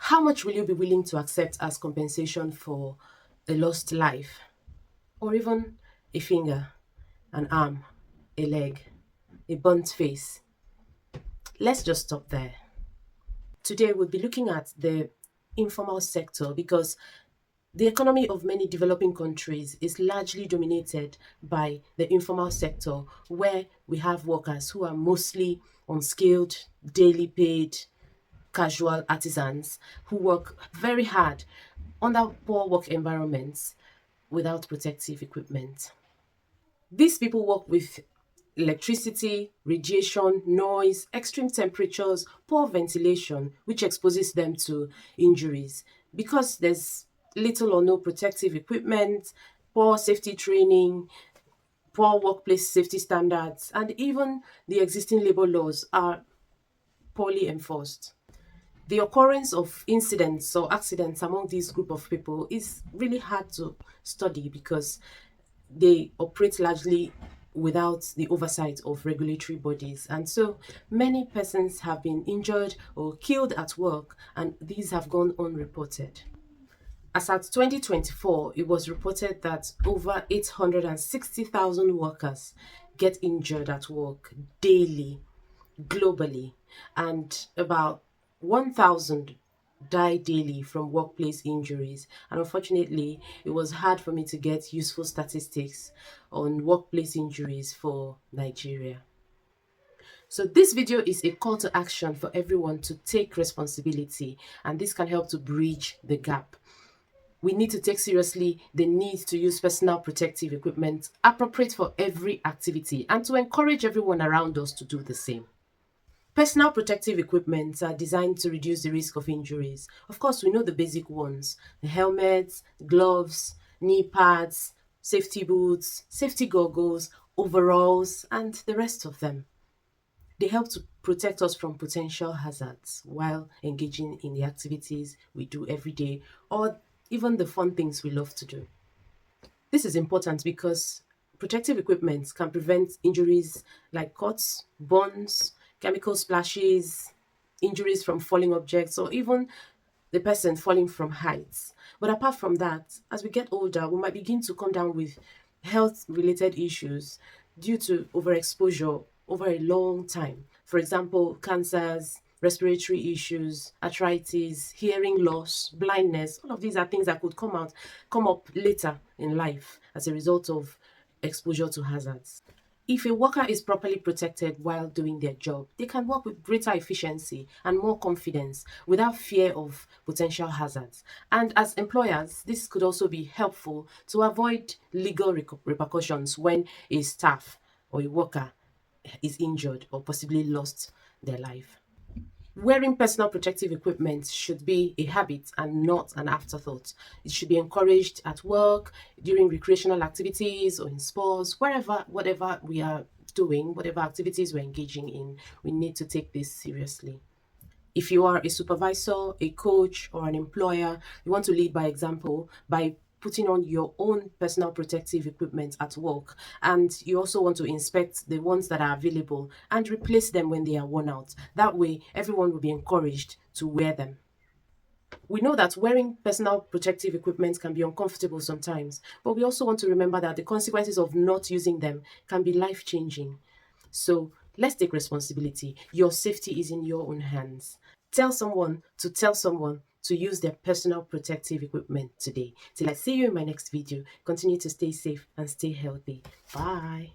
How much will you be willing to accept as compensation for a lost life, or even a finger, an arm, a leg, a burnt face? Let's just stop there. Today, we'll be looking at the informal sector because the economy of many developing countries is largely dominated by the informal sector, where we have workers who are mostly unskilled, daily paid, casual artisans who work very hard under poor work environments without protective equipment. These people work with electricity, radiation, noise, extreme temperatures, poor ventilation, which exposes them to injuries because there's little or no protective equipment, poor safety training, poor workplace safety standards, and even the existing labor laws are poorly enforced. The occurrence of incidents or accidents among this group of people is really hard to study because they operate largely without the oversight of regulatory bodies. And so many persons have been injured or killed at work, and these have gone unreported. As at 2024, it was reported that over 860,000 workers get injured at work daily, globally, and about 1,000 die daily from workplace injuries. And unfortunately, it was hard for me to get useful statistics on workplace injuries for Nigeria. So this video is a call to action for everyone to take responsibility, and this can help to bridge the gap. We need to take seriously the need to use personal protective equipment appropriate for every activity and to encourage everyone around us to do the same. Personal protective equipment are designed to reduce the risk of injuries. Of course, we know the basic ones: the helmets, gloves, knee pads, safety boots, safety goggles, overalls, and the rest of them. They help to protect us from potential hazards while engaging in the activities we do every day or even the fun things we love to do. This is important because protective equipment can prevent injuries like cuts, burns, chemical splashes, injuries from falling objects, or even the person falling from heights. But apart from that, as we get older, we might begin to come down with health related issues due to overexposure over a long time. For example, cancers, respiratory issues, arthritis, hearing loss, blindness. All of these are things that could come up later in life as a result of exposure to hazards. If a worker is properly protected while doing their job, they can work with greater efficiency and more confidence without fear of potential hazards. And as employers, this could also be helpful to avoid legal repercussions when a staff or a worker is injured or possibly lost their life. Wearing personal protective equipment should be a habit and not an afterthought. It should be encouraged at work, during recreational activities, or in sports, wherever, whatever we are doing, whatever activities we're engaging in, we need to take this seriously. If you are a supervisor, a coach, or an employer, you want to lead by example by putting on your own personal protective equipment at work, and you also want to inspect the ones that are available and replace them when they are worn out. That way everyone will be encouraged to wear them. We know that wearing personal protective equipment can be uncomfortable sometimes, but we also want to remember that the consequences of not using them can be life-changing. So let's take responsibility. Your safety is in your own hands. Tell someone to use their personal protective equipment today. Till I see you in my next video, continue to stay safe and stay healthy. Bye.